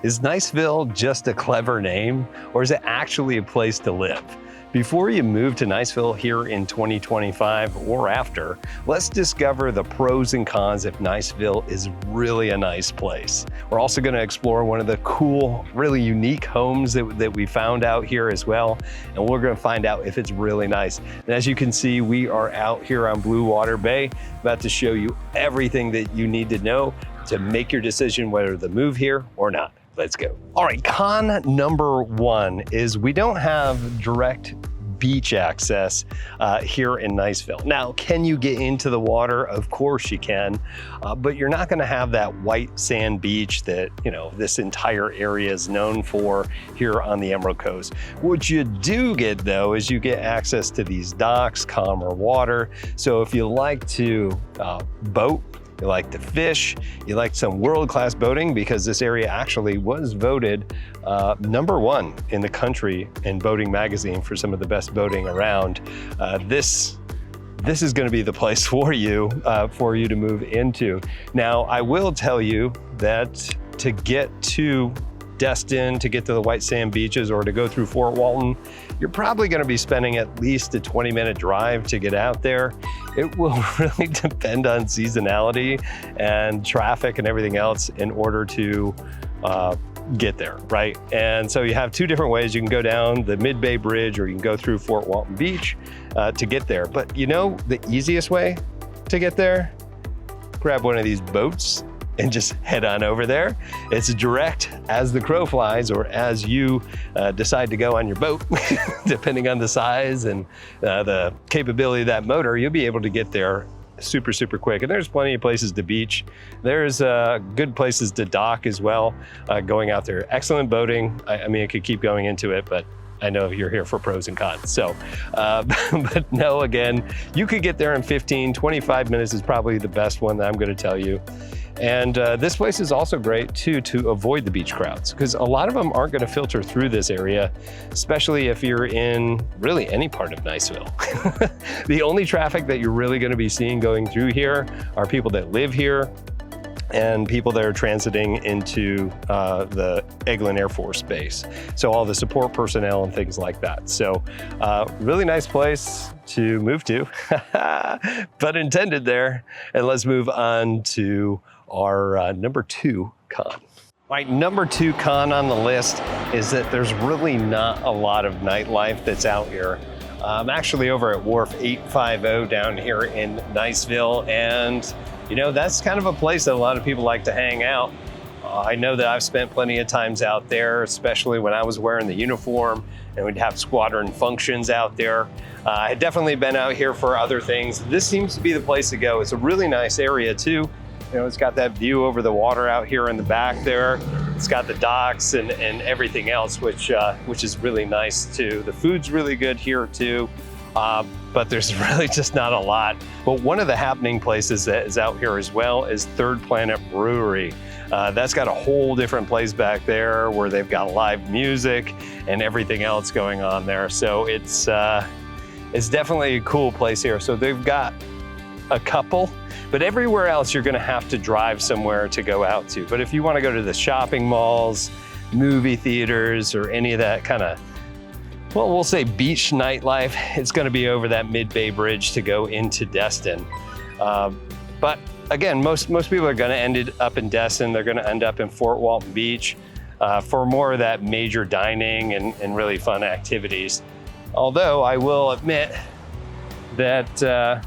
Is Niceville just a clever name, or is it actually a place to live? Before you move to Niceville here in 2025 or after, let's discover the pros and cons if Niceville is really a nice place. We're also going to explore one of the cool, really unique homes that we found out here as well, and we're going to find out if it's really nice. And as you can see, we are out here on Blue Water Bay, about to show you everything that you need to know to make your decision whether to move here or not. Let's go. All right, con number one is we don't have direct beach access here in Niceville. Now, can you get into the water? Of course you can, but you're not gonna have that white sand beach that, you know, this entire area is known for here on the Emerald Coast. What you do get though is you get access to these docks, calmer water. So if you like to boat, you like to fish, you like some world-class boating, because this area actually was voted #1 in the country in Boating Magazine for some of the best boating around. This is going to be the place for you to move into. Now, I will tell you that to get to Destin, to get to the white sand beaches, or to go through Fort Walton, you're probably going to be spending at least a 20-minute drive to get out there. It will really depend on seasonality and traffic and everything else in order to get there, right? And so you have two different ways. You can go down the Mid-Bay Bridge, or you can go through Fort Walton Beach to get there. But you know the easiest way to get there? Grab one of these boats and just head on over there. It's direct as the crow flies, or as you decide to go on your boat, depending on the size and the capability of that motor. You'll be able to get there super, super quick. And there's plenty of places to beach. There's good places to dock as well, going out there. Excellent boating. I mean, I could keep going into it, but I know you're here for pros and cons. So, but no, again, you could get there in 15, 25 minutes is probably the best one that I'm gonna tell you. And this place is also great too to avoid the beach crowds, because a lot of them aren't gonna filter through this area, especially if you're in really any part of Niceville. The only traffic that you're really gonna be seeing going through here are people that live here and people that are transiting into the Eglin Air Force Base. So all the support personnel and things like that. So really nice place to move to, but intended there. And let's move on to our number 2 con. All right, number 2 con on the list is that there's really not a lot of nightlife that's out here. I'm actually over at Wharf 850 down here in Niceville, and you know, that's kind of a place that a lot of people like to hang out. I know that I've spent plenty of times out there, especially when I was wearing the uniform and we'd have squadron functions out there. I had definitely been out here for other things. This seems to be the place to go. It's a really nice area too. You know, it's got that view over the water out here in the back there. It's got the docks and everything else, which is really nice too. The food's really good here too. But there's really just not a lot. But one of the happening places that is out here as well is Third Planet Brewery. That's got a whole different place back there where they've got live music and everything else going on there. So it's definitely a cool place here. So they've got a couple, but everywhere else you're gonna have to drive somewhere to go out to. But if you wanna go to the shopping malls, movie theaters, or any of that kind of, well, we'll say beach nightlife, it's gonna be over that Mid-Bay Bridge to go into Destin. But again, most people are gonna end up in Destin. They're gonna end up in Fort Walton Beach for more of that major dining and really fun activities. Although I will admit that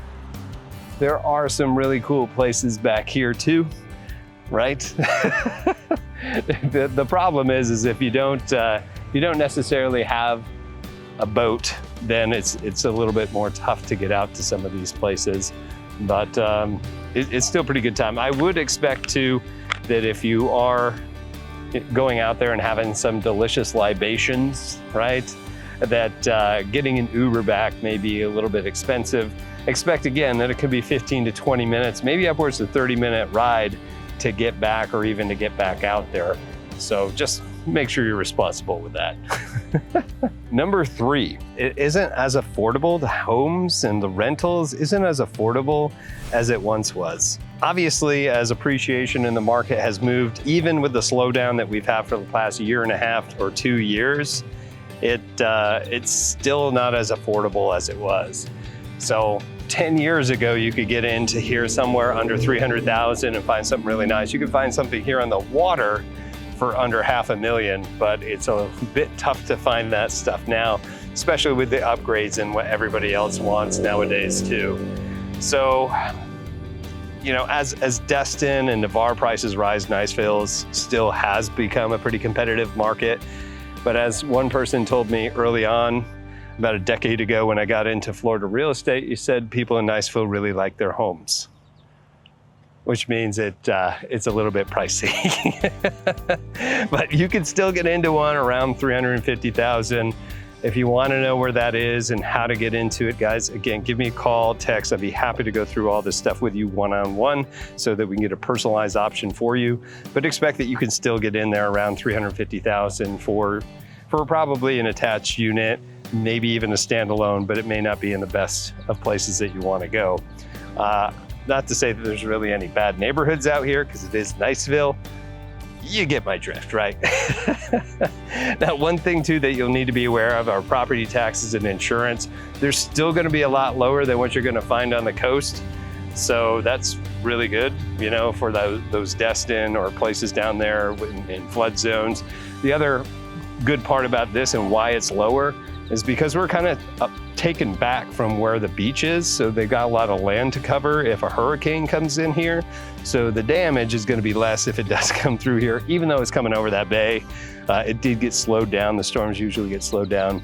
there are some really cool places back here too, right? The problem is if you don't necessarily have a boat, then it's a little bit more tough to get out to some of these places. But it's still a pretty good time. I would expect too that if you are going out there and having some delicious libations, right, that getting an Uber back may be a little bit expensive. Expect again that it could be 15 to 20 minutes, maybe upwards to 30-minute ride to get back, or even to get back out there. So just make sure you're responsible with that. Number 3, it isn't as affordable. The homes and the rentals isn't as affordable as it once was. Obviously, as appreciation in the market has moved, even with the slowdown that we've had for the past 1.5 or 2 years, it's still not as affordable as it was. So 10 years ago, you could get into here somewhere under 300,000 and find something really nice. You could find something here on the water for under $500,000, but it's a bit tough to find that stuff now, especially with the upgrades and what everybody else wants nowadays too. So, you know, as Destin and Navarre prices rise, Niceville still has become a pretty competitive market. But as one person told me early on, about a decade ago when I got into Florida real estate, you said people in Niceville really like their homes, which means it's a little bit pricey. But you can still get into one around 350,000. If you want to know where that is and how to get into it, guys, again, give me a call, text. I'd be happy to go through all this stuff with you one-on-one so that we can get a personalized option for you. But expect that you can still get in there around 350,000 for probably an attached unit, maybe even a standalone, but it may not be in the best of places that you want to go. Not to say that there's really any bad neighborhoods out here, because it is Niceville. You get my drift, right? Now, one thing too that you'll need to be aware of are property taxes and insurance. They're still going to be a lot lower than what you're going to find on the coast. So that's really good, you know, for those Destin or places down there in flood zones. The other good part about this and why it's lower is because we're kind of taken back from where the beach is. So they've got a lot of land to cover if a hurricane comes in here. So the damage is going to be less if it does come through here, even though it's coming over that bay. It did get slowed down. The storms usually get slowed down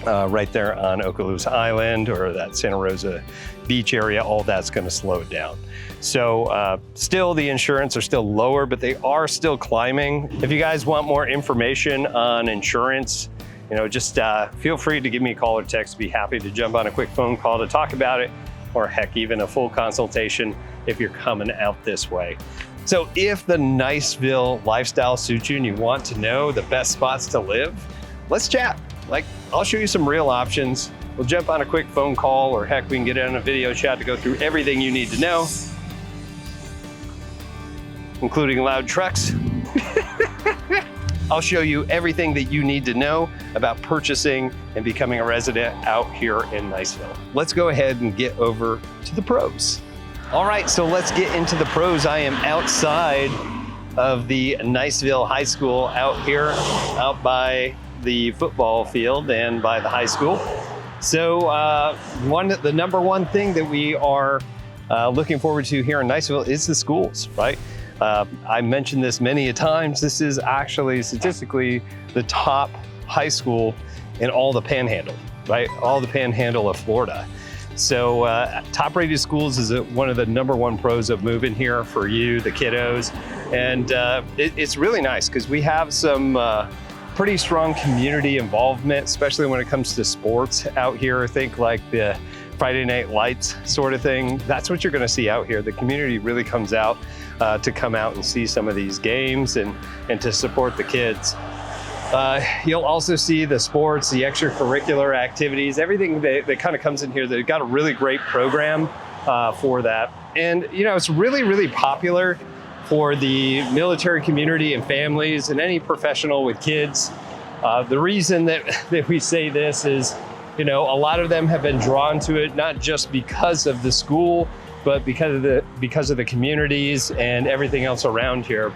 right there on Okaloosa Island or that Santa Rosa beach area. All that's going to slow it down. So still the insurance are still lower, but they are still climbing. If you guys want more information on insurance, you know, just feel free to give me a call or text. Be happy to jump on a quick phone call to talk about it, or heck, even a full consultation if you're coming out this way. So if the Niceville lifestyle suits you and you want to know the best spots to live, let's chat. Like, I'll show you some real options. We'll jump on a quick phone call, or heck, we can get on a video chat to go through everything you need to know, including loud trucks. I'll show you everything that you need to know about purchasing and becoming a resident out here in Niceville. Let's go ahead and get over to the pros. All right, so let's get into the pros. I am outside of the Niceville High School out here, out by the football field and by the high school. So the number one thing that we are looking forward to here in Niceville is the schools, right? I mentioned this many a times. This is actually statistically the top high school in all the Panhandle, right? All the Panhandle of Florida. So top rated schools is one of the number one pros of moving here for you, the kiddos. And it's really nice because we have some pretty strong community involvement, especially when it comes to sports out here. Think like the Friday Night Lights sort of thing. That's what you're gonna see out here. The community really comes out to come out and see some of these games and to support the kids. You'll also see the sports, the extracurricular activities, everything that kind of comes in here. They've got a really great program for that. And you know, it's really, really popular for the military community and families and any professional with kids. The reason that we say this is, you know, a lot of them have been drawn to it, not just because of the school, but because of the communities and everything else around here.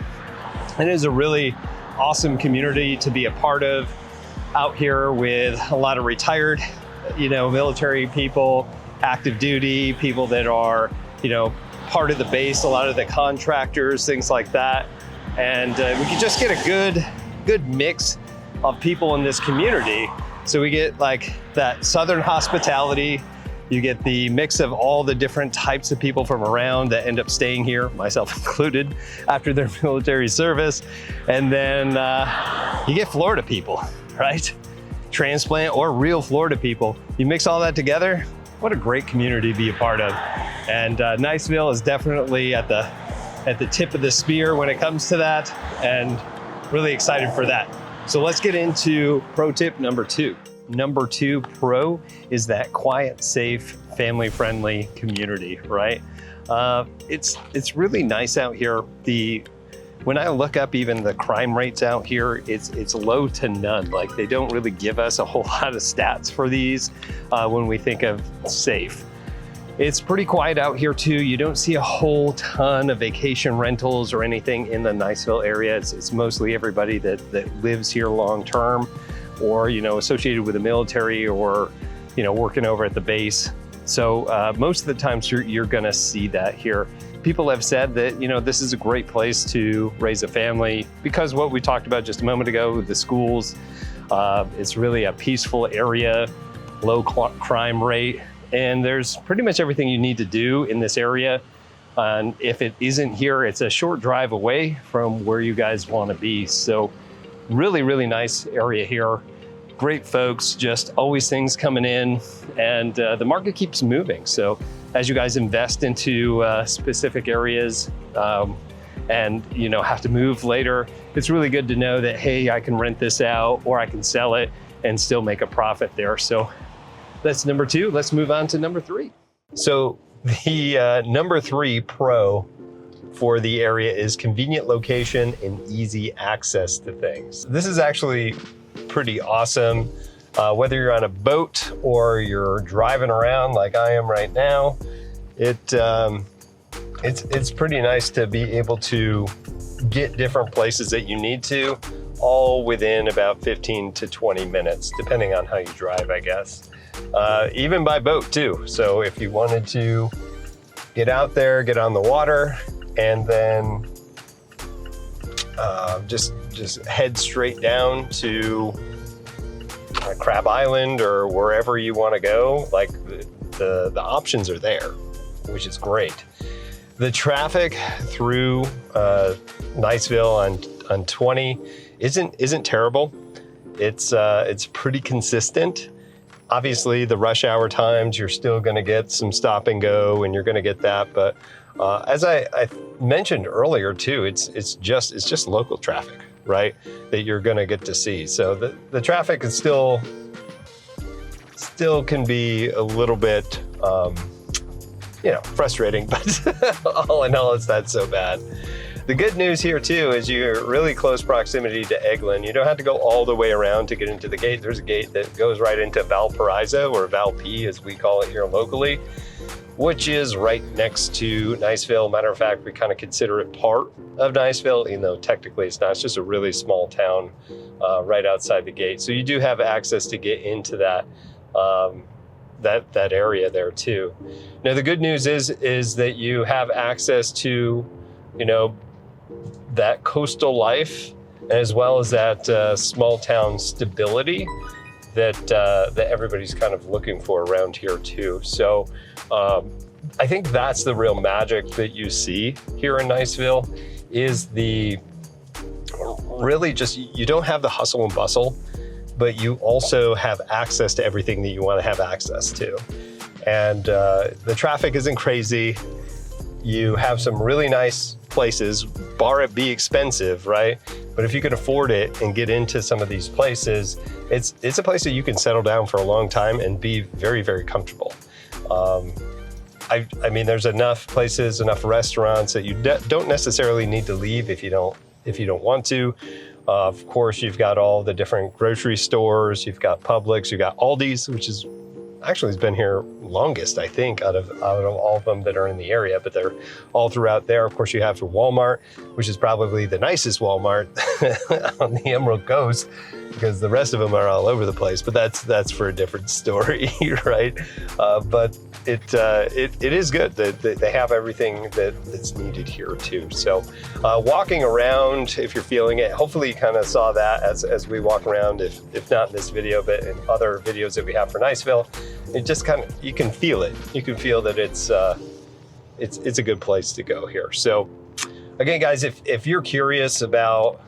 And it is a really awesome community to be a part of out here, with a lot of retired, you know, military people, active duty people that are, you know, part of the base, a lot of the contractors, things like that. And we can just get a good mix of people in this community. So we get like that Southern hospitality. You get the mix of all the different types of people from around that end up staying here, myself included, after their military service. And then you get Florida people, right? Transplant or real Florida people. You mix all that together, what a great community to be a part of. And Niceville is definitely at the tip of the spear when it comes to that, and really excited for that. So let's get into pro tip number 2. Number 2 pro is that quiet, safe, family-friendly community, right? It's really nice out here. When I look up even the crime rates out here, it's low to none. Like, they don't really give us a whole lot of stats for these when we think of safe. It's pretty quiet out here too. You don't see a whole ton of vacation rentals or anything in the Niceville area. It's mostly everybody that lives here long term, or associated with the military, or working over at the base. So most of the times you're gonna see that here. People have said that this is a great place to raise a family because what we talked about just a moment ago, the schools. It's really a peaceful area, low crime rate. And there's pretty much everything you need to do in this area. And if it isn't here, it's a short drive away from where you guys want to be. So really, really nice area here. Great folks, just always things coming in, and the market keeps moving. So as you guys invest into specific areas and have to move later, it's really good to know that, hey, I can rent this out or I can sell it and still make a profit there. So that's number 2. Let's move on to number 3. So the number 3 pro for the area is convenient location and easy access to things. This is actually pretty awesome. Whether you're on a boat or you're driving around like I am right now, it's pretty nice to be able to get different places that you need to, all within about 15 to 20 minutes, depending on how you drive, I guess. Even by boat too. So if you wanted to get out there, get on the water, and then just head straight down to Crab Island or wherever you want to go, like the options are there, which is great. The traffic through Niceville on 20 isn't terrible. It's pretty consistent. Obviously, the rush hour times, you're still going to get some stop and go, and you're going to get that. But as I mentioned earlier too, it's just local traffic, right? That you're going to get to see. So the traffic is still can be a little bit frustrating, but all in all, it's not so bad. The good news here too is you're really close proximity to Eglin. You don't have to go all the way around to get into the gate. There's a gate that goes right into Valparaiso, or Valp as we call it here locally, which is right next to Niceville. Matter of fact, we kind of consider it part of Niceville, even though technically it's not. It's just a really small town right outside the gate. So you do have access to get into that area there too. Now the good news is that you have access to that coastal life, as well as that small town stability that everybody's kind of looking for around here too. So I think that's the real magic that you see here in Niceville, is really just, you don't have the hustle and bustle, but you also have access to everything that you want to have access to. And the traffic isn't crazy. You have some really nice places, bar it be expensive, right? But if you can afford it and get into some of these places, it's a place that you can settle down for a long time and be very, very comfortable. I mean, there's enough places, enough restaurants that you don't necessarily need to leave if you don't want to. Of course, you've got all the different grocery stores, you've got Publix, you've got Aldi's, which is actually has been here longest, I think, out of all of them that are in the area, but they're all throughout there. Of course, you have Walmart, which is probably the nicest Walmart on the Emerald Coast, because the rest of them are all over the place, but that's for a different story, right? But it is good that they have everything that's needed here too. So walking around, if you're feeling it, hopefully you kind of saw that as we walk around, if not in this video, but in other videos that we have for Niceville, it just kind of, you can feel it. You can feel that it's a good place to go here. So again, guys, if you're curious about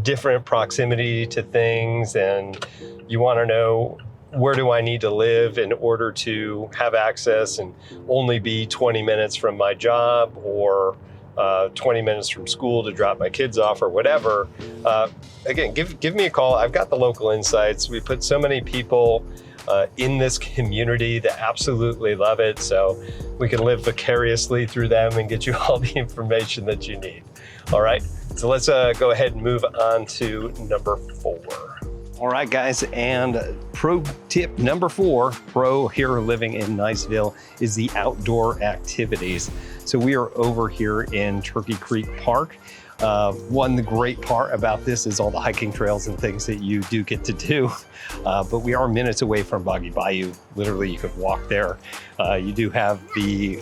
different proximity to things and you want to know, where do I need to live in order to have access and only be 20 minutes from my job, or 20 minutes from school to drop my kids off, or whatever, again, give me a call. I've got the local insights. We put so many people in this community that absolutely love it. So we can live vicariously through them and get you all the information that you need. All right, so let's go ahead and move on to number 4. All right, guys, and pro tip number 4, pro here living in Niceville, is the outdoor activities. So we are over here in Turkey Creek Park. The great part about this is all the hiking trails and things that you do get to do, but we are minutes away from Boggy Bayou. Literally, you could walk there. You do have the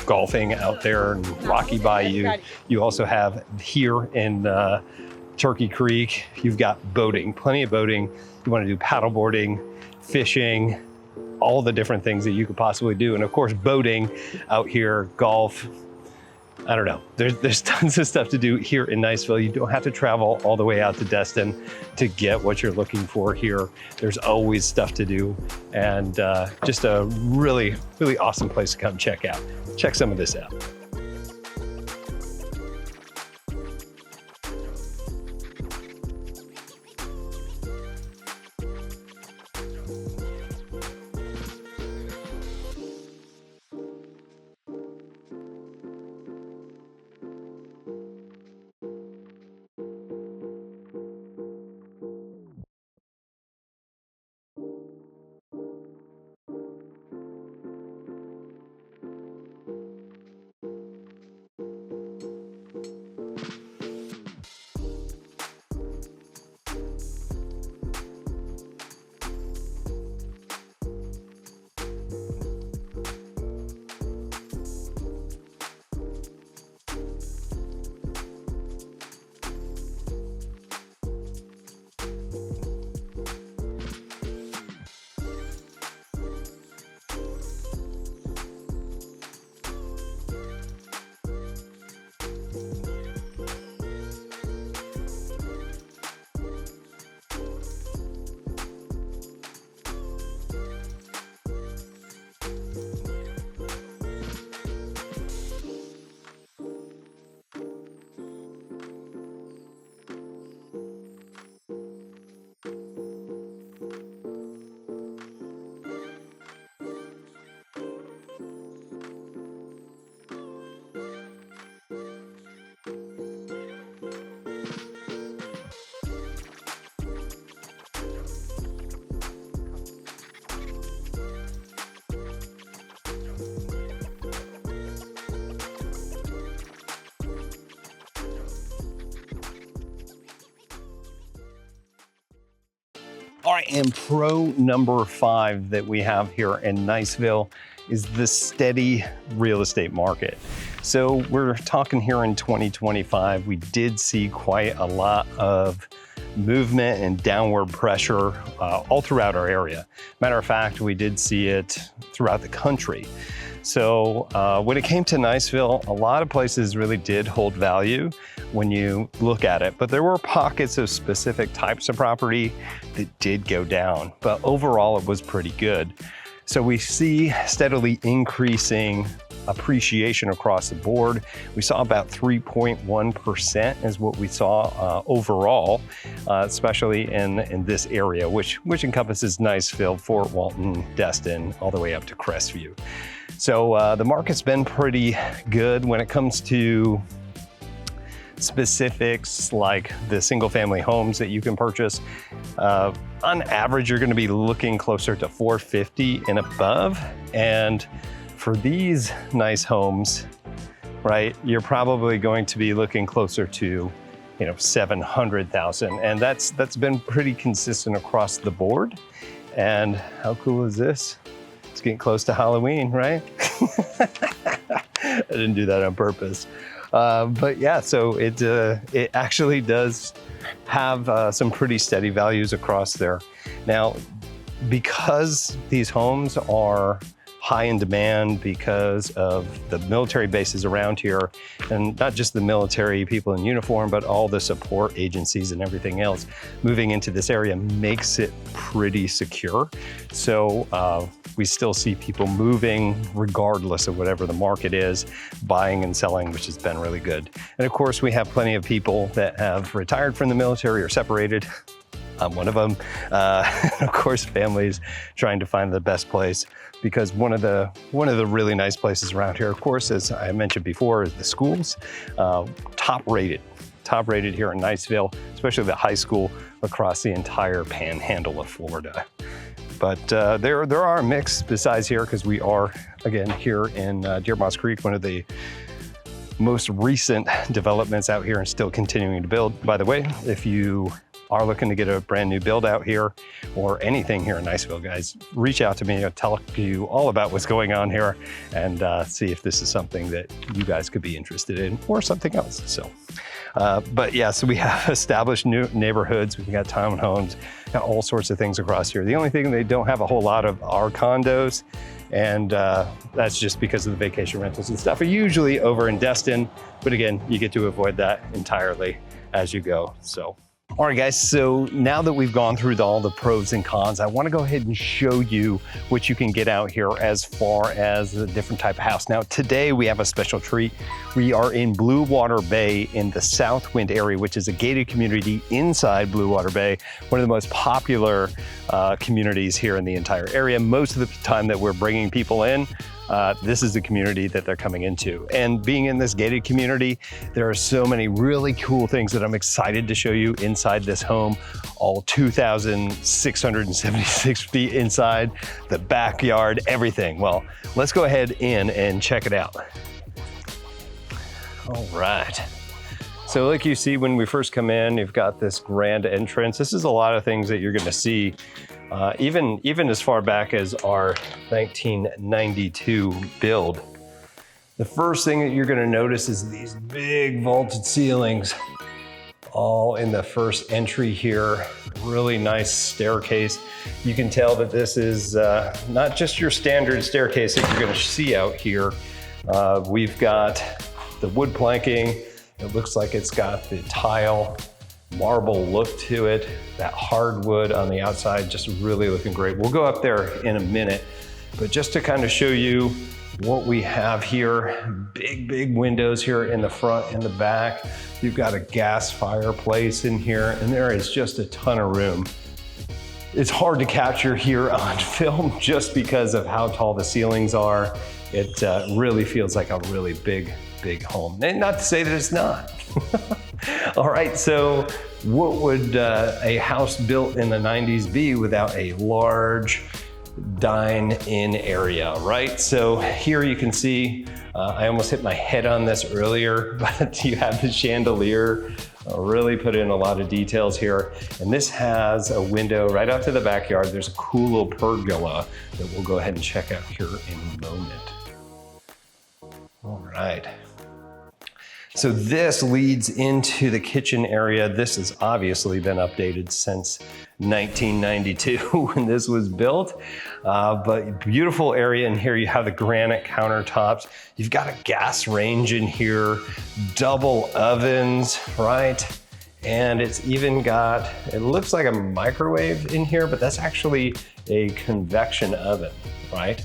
golfing out there in Rocky Bayou. You also have here in Turkey Creek, you've got boating, plenty of boating. You want to do paddleboarding, fishing, all the different things that you could possibly do. And of course, boating out here, golf, I don't know. There's tons of stuff to do here in Niceville. You don't have to travel all the way out to Destin to get what you're looking for here. There's always stuff to do, and just a really, really awesome place to come check out. Check some of this out. All right, and pro number 5 that we have here in Niceville is the steady real estate market. So we're talking here in 2025, we did see quite a lot of movement and downward pressure all throughout our area. Matter of fact, we did see it throughout the country. So when it came to Niceville, a lot of places really did hold value when you look at it, but there were pockets of specific types of property that did go down, but overall it was pretty good. So we see steadily increasing appreciation across the board. We saw about 3.1% is what we saw overall, especially in this area, which encompasses Niceville, Fort Walton, Destin, all the way up to Crestview. So the market's been pretty good when it comes to specifics like the single family homes that you can purchase. On average, you're gonna be looking closer to 450 and above. And for these nice homes, right, you're probably going to be looking closer to, 700,000. And that's been pretty consistent across the board. And how cool is this? It's getting close to Halloween, right? I didn't do that on purpose. But yeah, so it actually does have some pretty steady values across there. Now, because these homes are high in demand because of the military bases around here, and not just the military people in uniform, but all the support agencies and everything else, moving into this area makes it pretty secure. So we still see people moving regardless of whatever the market is, buying and selling, which has been really good. And of course, we have plenty of people that have retired from the military or separated. I'm one of them. Of course, families trying to find the best place, because one of the really nice places around here, of course, as I mentioned before, is the schools. Top rated here in Niceville, especially the high school across the entire panhandle of Florida. But there are a mix besides here, because we are, again, here in Deer Moss Creek, one of the most recent developments out here and still continuing to build. By the way, if you are looking to get a brand new build out here or anything here in Niceville, guys, reach out to me. I'll tell you all about what's going on here and see if this is something that you guys could be interested in or something else. So, but yeah, so we have established new neighborhoods. We've got townhomes, got all sorts of things across here. The only thing they don't have a whole lot of are condos, and that's just because of the vacation rentals and stuff are usually over in Destin. But again, you get to avoid that entirely as you go. So. All right, guys, so now that we've gone through all the pros and cons, I want to go ahead and show you what you can get out here as far as the different type of house. Now, today we have a special treat. We are in Blue Water Bay in the Southwind area, which is a gated community inside Blue Water Bay, one of the most popular communities here in the entire area. Most of the time that we're bringing people in, this is the community that they're coming into. And being in this gated community, there are so many really cool things that I'm excited to show you inside this home. All 2,676 feet inside, the backyard, everything. Well, let's go ahead in and check it out. All right. So like you see when we first come in, you've got this grand entrance. This is a lot of things that you're gonna see even as far back as our 1992 build. The first thing that you're gonna notice is these big vaulted ceilings, all in the first entry here. Really nice staircase. You can tell that this is not just your standard staircase that you're gonna see out here. We've got the wood planking. It looks like it's got the tile marble look to it. That hardwood on the outside, just really looking great. We'll go up there in a minute, but just to kind of show you what we have here, big windows here in the front and the back. You've got a gas fireplace in here, and there is just a ton of room. It's hard to capture here on film just because of how tall the ceilings are. It really feels like a really big home. And not to say that it's not. All right, so what would a house built in the 90s be without a large dine-in area, right? So here you can see, I almost hit my head on this earlier, but you have the chandelier, really put in a lot of details here. And this has a window right out to the backyard. There's a cool little pergola that we'll go ahead and check out here in a moment. All right. So this leads into the kitchen area. This has obviously been updated since 1992 when this was built, but beautiful area in here. You have the granite countertops. You've got a gas range in here, double ovens, right? And it's even got, it looks like a microwave in here, but that's actually a convection oven, right?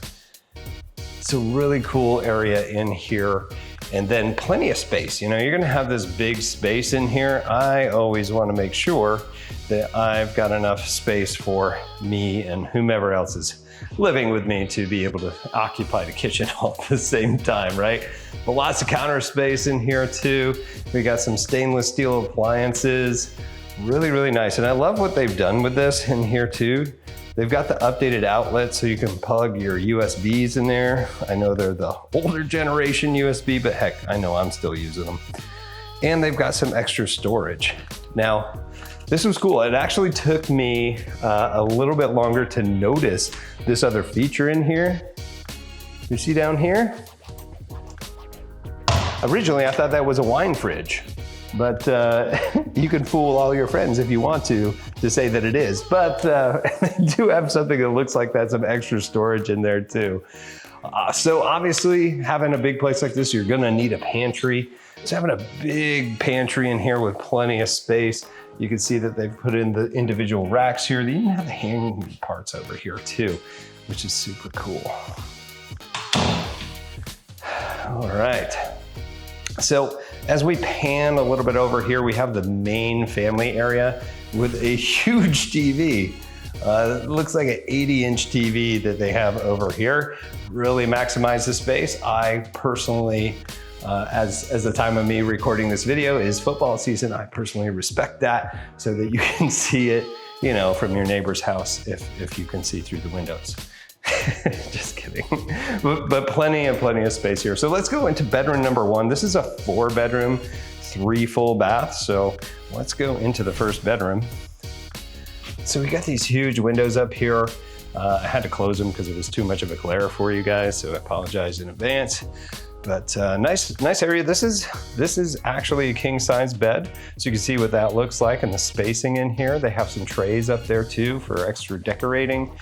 So really cool area in here. And then plenty of space. You know, you're gonna have this big space in here. I always wanna make sure that I've got enough space for me and whomever else is living with me to be able to occupy the kitchen all at the same time, right? But lots of counter space in here too. We got some stainless steel appliances. Really nice. And I love what they've done with this in here too. They've got the updated outlets so you can plug your USBs in there. I know they're the older generation USB, but heck, I know I'm still using them. And they've got some extra storage. Now, this was cool. It actually took me a little bit longer to notice this other feature in here. You see down here? Originally, I thought that was a wine fridge. But you can fool all your friends if you want to say that it is. But they do have something that looks like that's some extra storage in there too. So obviously, having a big place like this, you're gonna need a pantry. So having a big pantry in here with plenty of space. You can see that they've put in the individual racks here. They even have the hanging parts over here too, which is super cool. All right. So as we pan a little bit over here, we have the main family area. with a huge TV. It looks like an 80-inch TV that they have over here. Really maximize the space. I personally, as the time of me recording this video is football season, I personally respect that so that you can see it, you know, from your neighbor's house if you can see through the windows. Just kidding. But plenty of space here. So let's go into bedroom number 1. This is a 4-bedroom, 3 full baths. So let's go into the first bedroom. So we got these huge windows up here. I had to close them because it was too much of a glare for you guys, so I apologize in advance. But nice area. This is actually a king size bed, so you can see what that looks like and the spacing in here. They have some trays up there too for extra decorating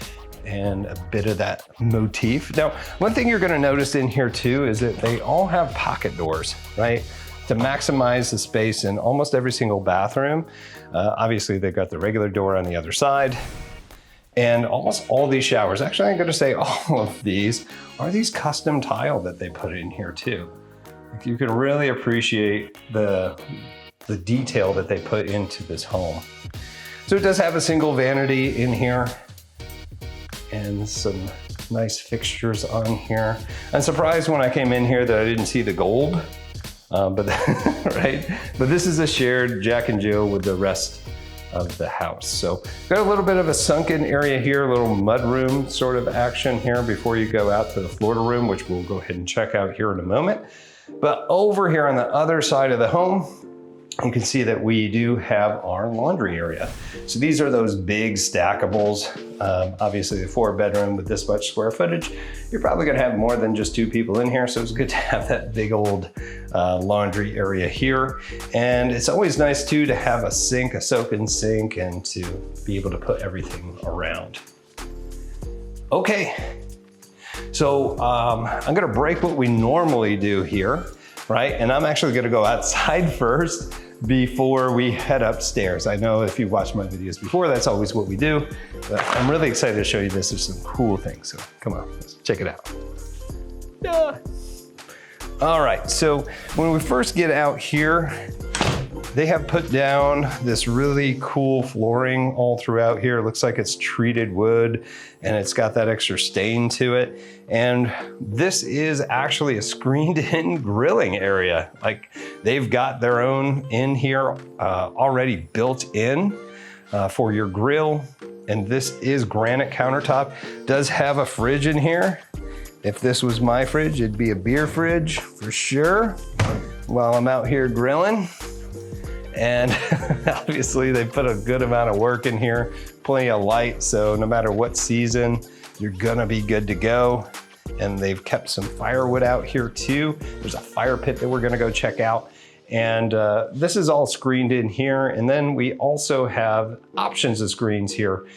and a bit of that motif. Now, one thing you're gonna notice in here too is that they all have pocket doors, right? To maximize the space in almost every single bathroom. Obviously, they've got the regular door on the other side. And almost all these showers, actually I'm gonna say all of these, are these custom tile that they put in here too. You can really appreciate the detail that they put into this home. So it does have a single vanity in here and some nice fixtures on here. I'm surprised when I came in here that I didn't see the gold. Right? But this is a shared Jack and Jill with the rest of the house. So got a little bit of a sunken area here, a little mudroom sort of action here before you go out to the Florida room, which we'll go ahead and check out here in a moment. But over here on the other side of the home, you can see that we do have our laundry area. So these are those big stackables. Obviously the 4-bedroom with this much square footage, you're probably gonna have more than just 2 people in here. So it's good to have that big old laundry area here. And it's always nice too to have a sink, a soak-in sink, and to be able to put everything around. Okay, so I'm gonna break what we normally do here, right? And I'm actually gonna go outside first before we head upstairs. I know if you watched my videos before, that's always what we do, but I'm really excited to show you this. There's some cool things, so come on, let's check it out. Yeah. All right, so when we first get out here, they have put down this really cool flooring all throughout here. It looks like it's treated wood and it's got that extra stain to it. And this is actually a screened in grilling area. Like they've got their own in here already built in for your grill. And this is granite countertop. Does have a fridge in here. If this was my fridge, it'd be a beer fridge for sure while I'm out here grilling. And obviously they put a good amount of work in here, plenty of light, so no matter what season, you're gonna be good to go. And they've kept some firewood out here too. There's a fire pit that we're gonna go check out. And this is all screened in here. And then we also have options of screens here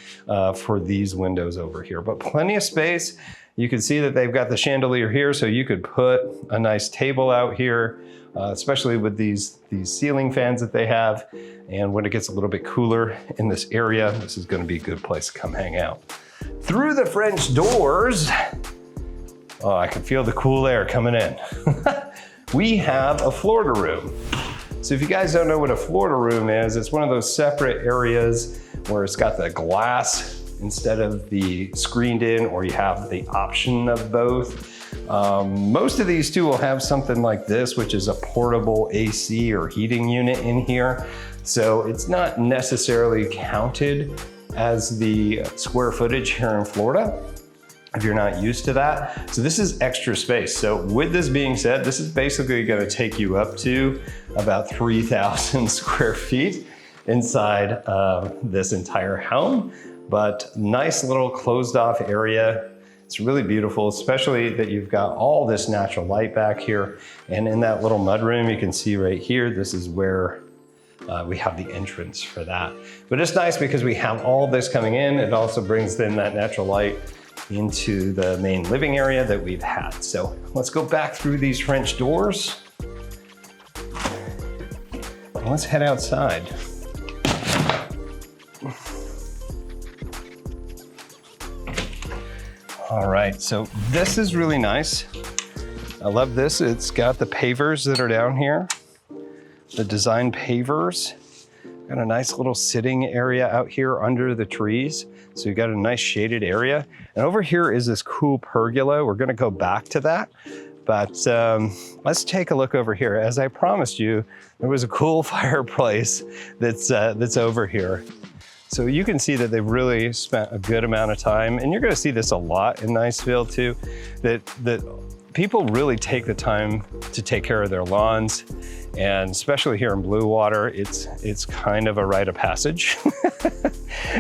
for these windows over here, but plenty of space. You can see that they've got the chandelier here, so you could put a nice table out here, especially with these ceiling fans that they have. And when it gets a little bit cooler in this area, this is gonna be a good place to come hang out. Through the French doors, oh, I can feel the cool air coming in. We have a Florida room. So if you guys don't know what a Florida room is, it's one of those separate areas where it's got the glass instead of the screened in, or you have the option of both. Most of these two will have something like this, which is a portable AC or heating unit in here. So it's not necessarily counted as the square footage here in Florida, if you're not used to that. So this is extra space. So with this being said, this is basically gonna take you up to about 3,000 square feet inside of this entire home. But nice little closed off area. It's really beautiful, especially that you've got all this natural light back here. And in that little mudroom, you can see right here, this is where we have the entrance for that. But it's nice because we have all this coming in. It also brings in that natural light into the main living area that we've had. So let's go back through these French doors. And let's head outside. All right, so this is really nice. I love this. It's got the pavers that are down here, the design pavers. Got a nice little sitting area out here under the trees. So you got a nice shaded area. And over here is this cool pergola. We're gonna go back to that. But let's take a look over here. As I promised you, there was a cool fireplace that's over here. So you can see that they've really spent a good amount of time, and you're gonna see this a lot in Niceville too, that people really take the time to take care of their lawns. And especially here in Blue Water, it's kind of a rite of passage.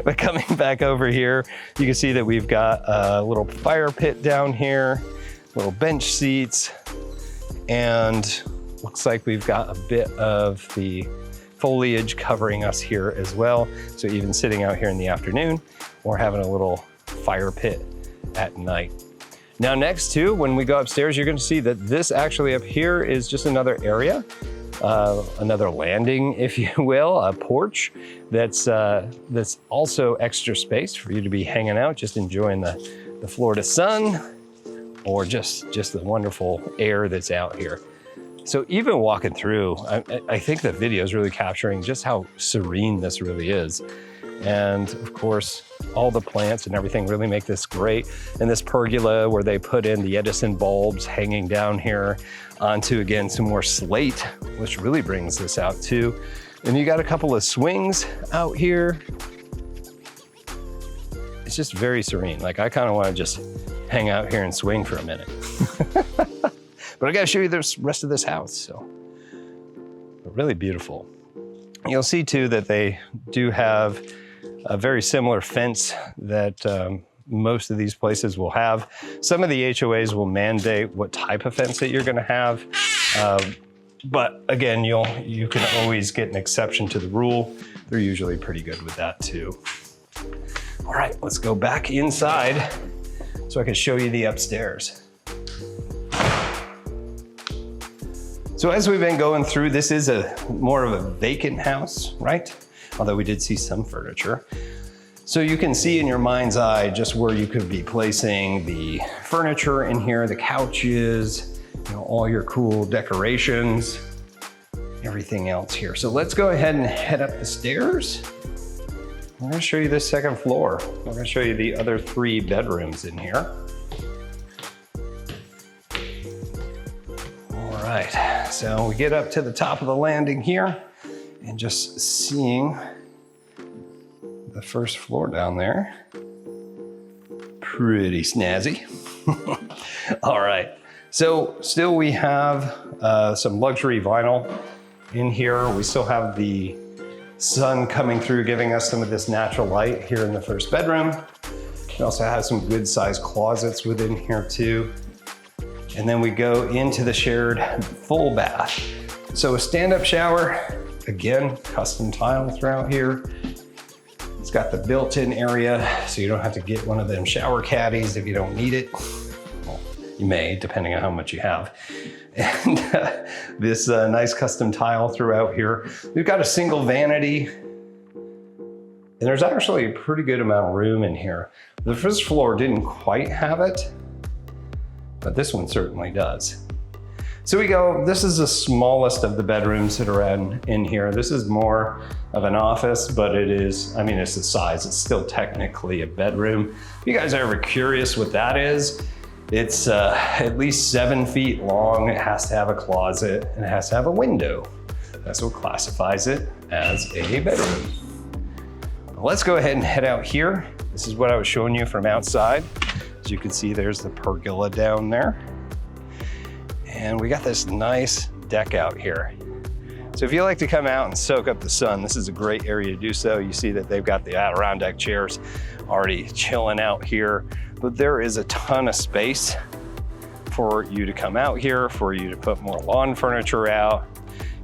But coming back over here, you can see that we've got a little fire pit down here, little bench seats, and looks like we've got a bit of the foliage covering us here as well. So even sitting out here in the afternoon or having a little fire pit at night. Now next to, when we go upstairs, you're gonna see that this actually up here is just another area, another landing, if you will, a porch that's also extra space for you to be hanging out, just enjoying the Florida sun or just the wonderful air that's out here. So even walking through, I think the video is really capturing just how serene this really is. And of course, all the plants and everything really make this great. And this pergola where they put in the Edison bulbs hanging down here onto, again, some more slate, which really brings this out too. And you got a couple of swings out here. It's just very serene. Like, I kind of want to just hang out here and swing for a minute. But I gotta show you the rest of this house, so. But really beautiful. You'll see too that they do have a very similar fence that most of these places will have. Some of the HOAs will mandate what type of fence that you're gonna have. But again, you can always get an exception to the rule. They're usually pretty good with that too. All right, let's go back inside so I can show you the upstairs. So as we've been going through, this is more of a vacant house, right? Although we did see some furniture. So you can see in your mind's eye just where you could be placing the furniture in here, the couches, you know, all your cool decorations, everything else here. So let's go ahead and head up the stairs. I'm gonna show you this second floor. I'm gonna show you the other 3 bedrooms in here. All right, so we get up to the top of the landing here and just seeing the first floor down there. Pretty snazzy. All right, so still we have some luxury vinyl in here. We still have the sun coming through, giving us some of this natural light here in the first bedroom. We also have some good sized closets within here too. And then we go into the shared full bath. So a stand-up shower, again, custom tile throughout here. It's got the built-in area, so you don't have to get one of them shower caddies if you don't need it. Well, you may, depending on how much you have. And this nice custom tile throughout here. We've got a single vanity, and there's actually a pretty good amount of room in here. The first floor didn't quite have it, but this one certainly does. So we go, this is the smallest of the bedrooms that are in here. This is more of an office, but it is, I mean, it's the size, it's still technically a bedroom. If you guys are ever curious what that is, it's at least 7 feet long. It has to have a closet and it has to have a window. That's what classifies it as a bedroom. Let's go ahead and head out here. This is what I was showing you from outside. As you can see, there's the pergola down there. And we got this nice deck out here. So if you like to come out and soak up the sun, this is a great area to do so. You see that they've got the Adirondack chairs already chilling out here, but there is a ton of space for you to come out here, for you to put more lawn furniture out.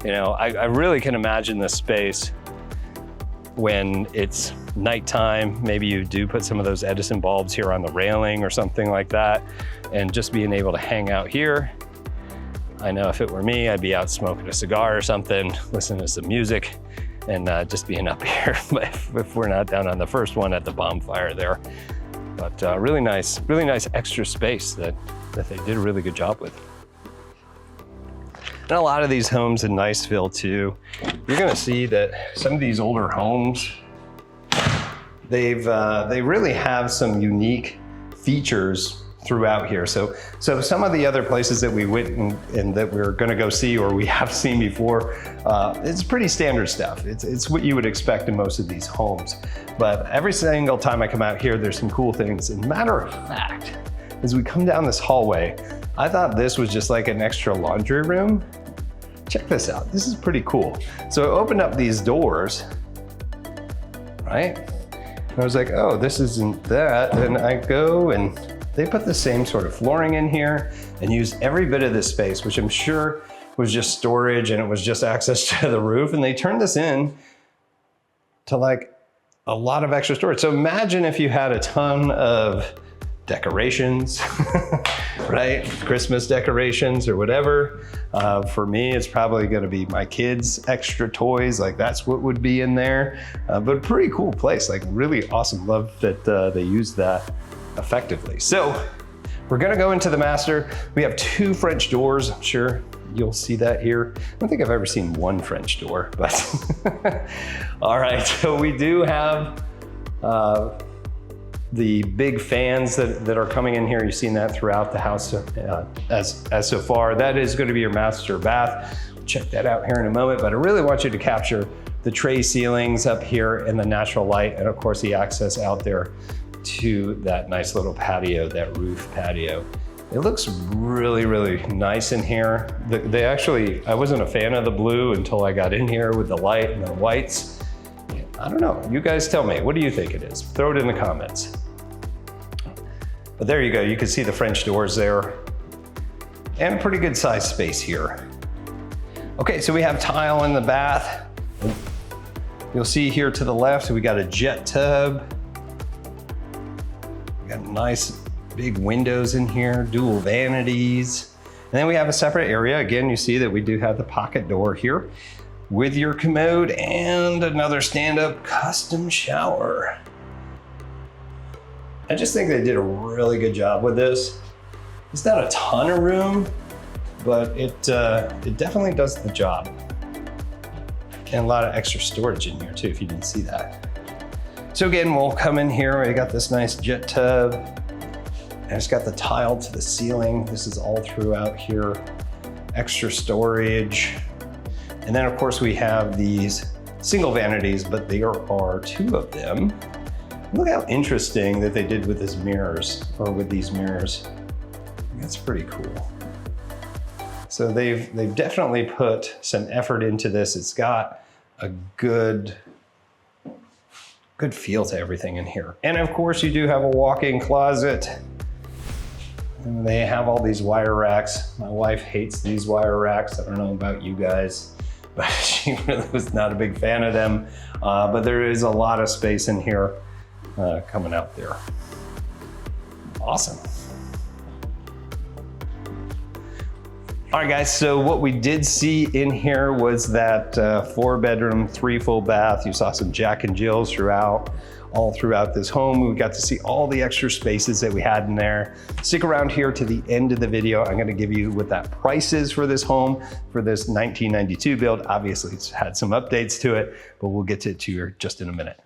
You know, I really can imagine this space when it's nighttime. Maybe you do put some of those Edison bulbs here on the railing or something like that, and just being able to hang out here. I know if it were me, I'd be out smoking a cigar or something, listening to some music, and just being up here. But if we're not down on the first one at the bonfire there. But really nice extra space that they did a really good job with. And a lot of these homes in Niceville too, you're gonna see that some of these older homes, they really have some unique features throughout here. So some of the other places that we went and that we're gonna go see or we have seen before, it's pretty standard stuff. It's what you would expect in most of these homes. But every single time I come out here, there's some cool things. And matter of fact, as we come down this hallway, I thought this was just like an extra laundry room. Check this out, this is pretty cool. So I opened up these doors, right? And I was like, oh, this isn't that. And I go and they put the same sort of flooring in here and used every bit of this space, which I'm sure was just storage and it was just access to the roof. And they turned this in to like a lot of extra storage. So imagine if you had a ton of decorations, right? Christmas decorations or whatever. For me, it's probably gonna be my kids' extra toys, like that's what would be in there. But pretty cool place, like really awesome. Love that they used that effectively. So we're gonna go into the master. We have 2 French doors. I'm sure you'll see that here. I don't think I've ever seen 1 French door, but all right. So we do have the big fans that are coming in here. You've seen that throughout the house as so far. That is going to be your master bath. Check that out here in a moment, but I really want you to capture the tray ceilings up here and the natural light, and of course the access out there to that nice little patio, that roof patio. It looks really, really nice in here. They actually, I wasn't a fan of the blue until I got in here with the light and the whites. I don't know, you guys tell me, what do you think it is? Throw it in the comments. But there you go, you can see the French doors there and pretty good size space here. Okay, so we have tile in the bath. You'll see here to the left, we got a jet tub. We got nice big windows in here, dual vanities. And then we have a separate area. Again, you see that we do have the pocket door here with your commode and another stand-up custom shower. I just think they did a really good job with this. It's not a ton of room, but it definitely does the job. And a lot of extra storage in here too, if you didn't see that. So again, we'll come in here, we got this nice jet tub, and it's got the tile to the ceiling. This is all throughout here. Extra storage. And then of course we have these single vanities, but there are 2 of them. Look how interesting that they did with these mirrors, or with these mirrors. That's pretty cool. So they've definitely put some effort into this. It's got a good feel to everything in here. And of course you do have a walk-in closet. And they have all these wire racks. My wife hates these wire racks. I don't know about you guys, but she really was not a big fan of them. But there is a lot of space in here coming out there. Awesome. All right, guys, so what we did see in here was that 4-bedroom, 3 full bath. You saw some Jack and Jills all throughout this home. We got to see all the extra spaces that we had in there. Stick around here to the end of the video. I'm gonna give you what that price is for this home, for this 1992 build. Obviously, it's had some updates to it, but we'll get to it here just in a minute.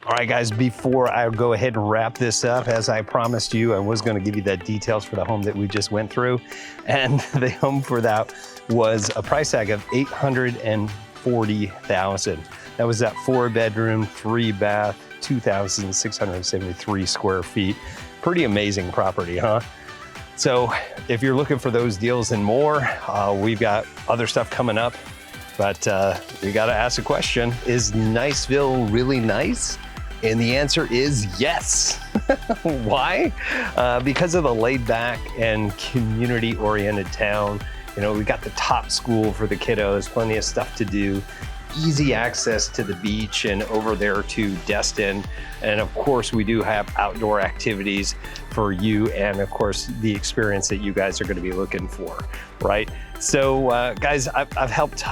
All right, guys, before I go ahead and wrap this up, as I promised you, I was gonna give you the details for the home that we just went through. And the home for that was a price tag of $840,000. That was that 4-bedroom, 3-bath, 2,673 square feet. Pretty amazing property, huh? So if you're looking for those deals and more, we've got other stuff coming up, but we gotta ask a question. Is Niceville really nice? And the answer is yes. Why? Because of the laid back and community oriented town. You know, we got the top school for the kiddos, plenty of stuff to do, easy access to the beach and over there to Destin. And of course, we do have outdoor activities for you and of course, the experience that you guys are gonna be looking for, right? So guys, I've helped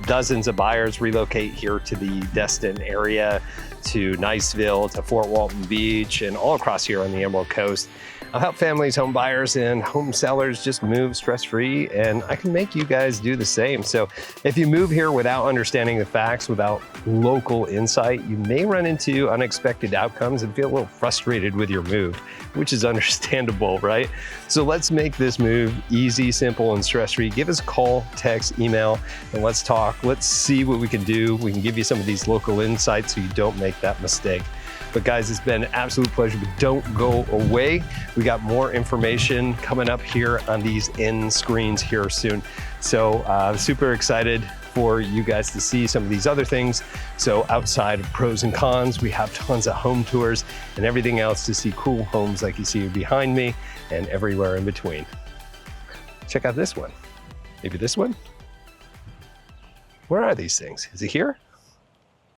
dozens of buyers relocate here to the Destin area. to Niceville, to Fort Walton Beach, and all across here on the Emerald Coast. I'll help families, home buyers, and home sellers just move stress-free, and I can make you guys do the same. So if you move here without understanding the facts, without local insight, you may run into unexpected outcomes and feel a little frustrated with your move, which is understandable, right? So let's make this move easy, simple, and stress-free. Give us a call, text, email, and let's talk. Let's see what we can do. We can give you some of these local insights so you don't make that mistake. But guys, it's been an absolute pleasure, but don't go away. We got more information coming up here on these end screens here soon. So super excited for you guys to see some of these other things. So outside of pros and cons, we have tons of home tours and everything else to see cool homes like you see behind me and everywhere in between. Check out this one. Maybe this one? Where are these things? Is it here?